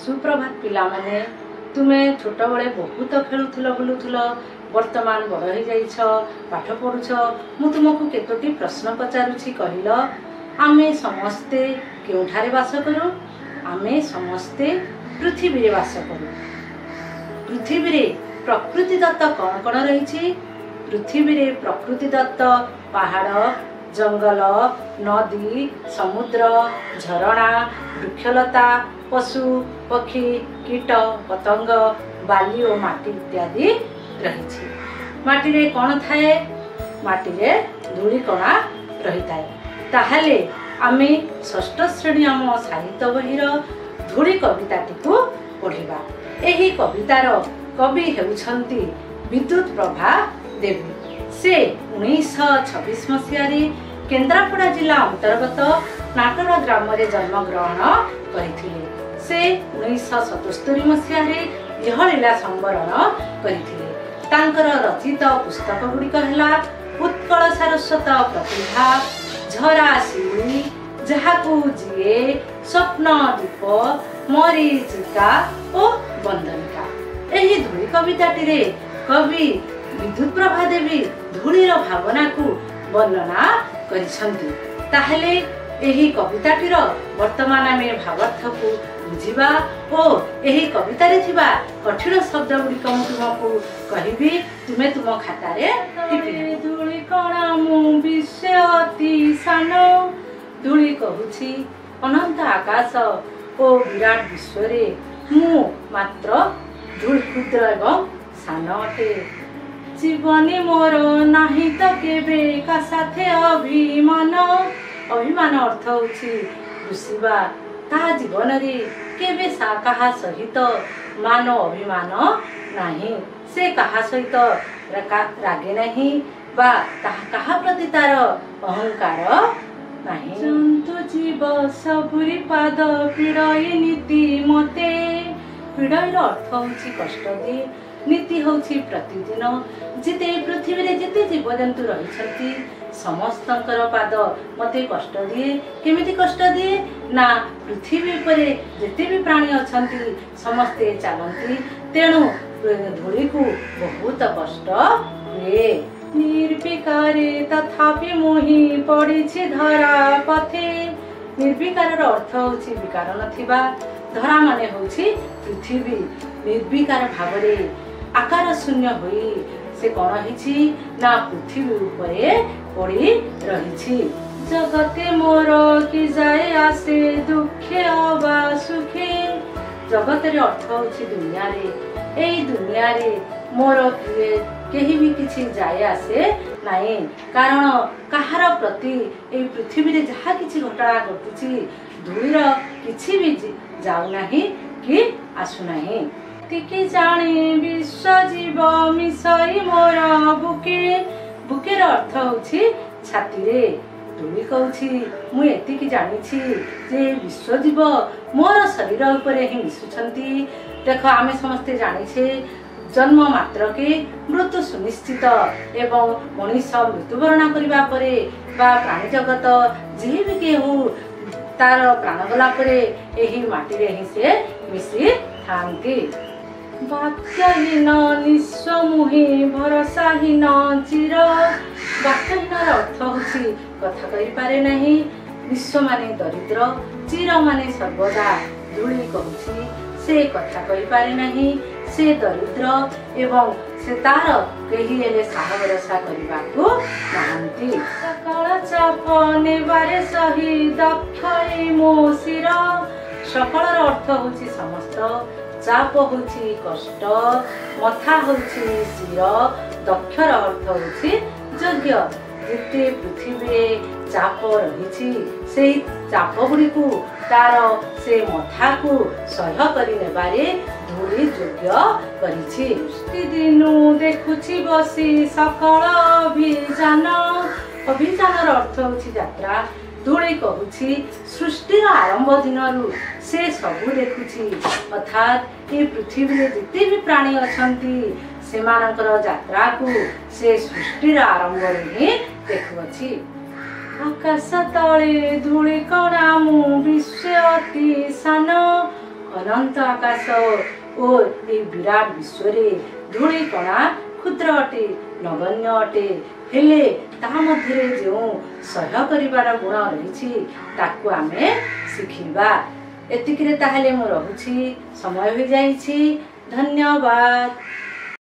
सुप्रभात पिला माने तुमे छोट बड़े बहुत खेलुल बुलूल वर्तमान बड़ हो जाइछ पाठ पढ़ुछ मु तुमको केतोटी प्रश्न पचारुछि कहल आमे समस्ते केउठारे वास करूँ आमे समस्ते पृथ्वी रे वास करूँ पृथ्वी रे प्रकृति दत्त कौन कौन रही पृथ्वी रे प्रकृति दत्त पहाड़ जंगल नदी समुद्र झरणा वृक्षलता पशु पक्षी कीट पतंग बाली और माटी इत्यादि रही माटी रे कौन थाए माटी रे धूली कणा रही थाए ताहले आमे षष्ठ श्रेणी आम साहित्य बहिर धूली कविताटी को पढ़िबा। एही कवितार कवि हेउछंती विद्युत प्रभा देवी। से 1926 मसीह केन्द्रापड़ा जिला अंतर्गत नाटरा ग्राम रे जन्म ग्रहण करथिले। से 1977 मसीह इहलीला संवरण करथिले। तांकर रचित पुस्तक गुड़िक है उत्कल सारस्वत प्रतिभा झरा शिउली जहाकू जीए स्वप्न दीप मरीचिका और बंदनिका। एही धूली कविताटी रे कवि विद्युत प्रभा देवी धूलीर भावना को वर्णना करिसंती। ताहले एही कविताटीर वर्तमान आमे भावार्थ को बुझिबा और एही कविता रे थिबा कठिन शब्द गुड़िक तुमको कहबी तुमे तुम खातारे टिपि। धूली कणा मु विश्व अति सान धूली कहूछि अनंत आकाश ओ विराट विश्व रे मु मात्र धूल क्षुद्र एवं सान अटे। जीवनी मोर नाही तो केबे का साथे अभिमान अभिमान अर्थ होछि रुसिबा ता जीवन रे केबे सा कहा सहित मान अभिमान नाही से कहा सहित रागे नहीं बा कहा प्रति तार अहंकार नाही। जंतु जीव सबुरी पाद पीड़ई नीति मते पीड़ईर अर्थ होछि कष्ट दिए नीति होछि प्रतिदिन जिते पृथ्वी रे जिते जीव जंतु रही समस्तंकर पाद मते कष्ट दिए। केमिति कष्ट दिए ना पृथ्वी उपरे जिते भी प्राणी अछंती समस्ते चलती तेणु धूली को बहुत कष्ट हुए। निर्विकारे तथापि मोहि पड़िछि धरा पथे निर्विकार अर्थ होछि विकार नथिबा धरा माने होछि पृथ्वी निर्विकार भावरे आकार शून्य होई से कौन हिछि ना पृथ्वी उपरे पड़ी रहिछि। जगते मोर कि जाए आसे दुखे अबा सुखे जगत रे अर्थ होछि दुनिया रे एई दुनिया रे मोर केही भी किछि जाए आसे नाही कारण कहार प्रति एई पृथ्वी रे जहा किछि घटना घटुछि धूलीर किछि भी जाउ नाही कि आसु नाही। तिकी जाने विश्व जीव मिसई मोर बुके बुकेर अर्थ होछि छाती रे धूली कहूछि मु एतिकी जानिछि जे विश्व जीव मोर शरीर उपरे ही मिसुछंती। देख आमे समस्ते जानिछे जन्म मात्र के मृत्यु सुनिश्चित एवं मनुष्य मृत्युवरण करबा परे बा प्राणी जगत जे भी के हो तार प्राण गला परे एही माटी रे ही से मिसी थांती। वाक्यहीन निस्व मुहि भरसाहीन चिर वाक्यहीन अर्थ होछि कथा कहि पारे नहीं निस्व माने दरिद्र चिर माने सर्वदा धूली कहूछि से कथा कहि पारे नहीं से दरिद्र एवं से तार कही एले साह भरोसा करबाकू नाहंती। सकल चाप नेबारे सही दक्ष मो शिर सकल अर्थ होछि समस्त चाप होछि कष्ट मथा होछि शिर दक्षर अर्थ होछि यज्ञ जिते पृथ्वी रे चाप रहिछि से चाप गुड़ी को तार से मथा को सह्य करि नेबारे धूली योग्य करिछि। दिनु देखुछि बसी सकल अभिजान अभिजानर अर्थ होछि यात्रा धूली कहूछि सृष्टिर आरंभ दिनरु से सबु देखुछि अर्थात ये पृथ्वी रे जिते भी प्राणी अछंती सेमानकर यात्रा को से सृष्टिर आरंभ रे देखुछि। आकाश तले धूली कणा मु विश्व अति सान अनंत आकाश ओ ए विराट विश्व धूली कणा क्षुद्र अटे नगण्य अटे हेले ता मध्य जो सह्य करिवार गुण रही ताकू आमे शिखिबा। एतिकिरे ताहेले मु रहुछि समय हो जाइछि। धन्यवाद।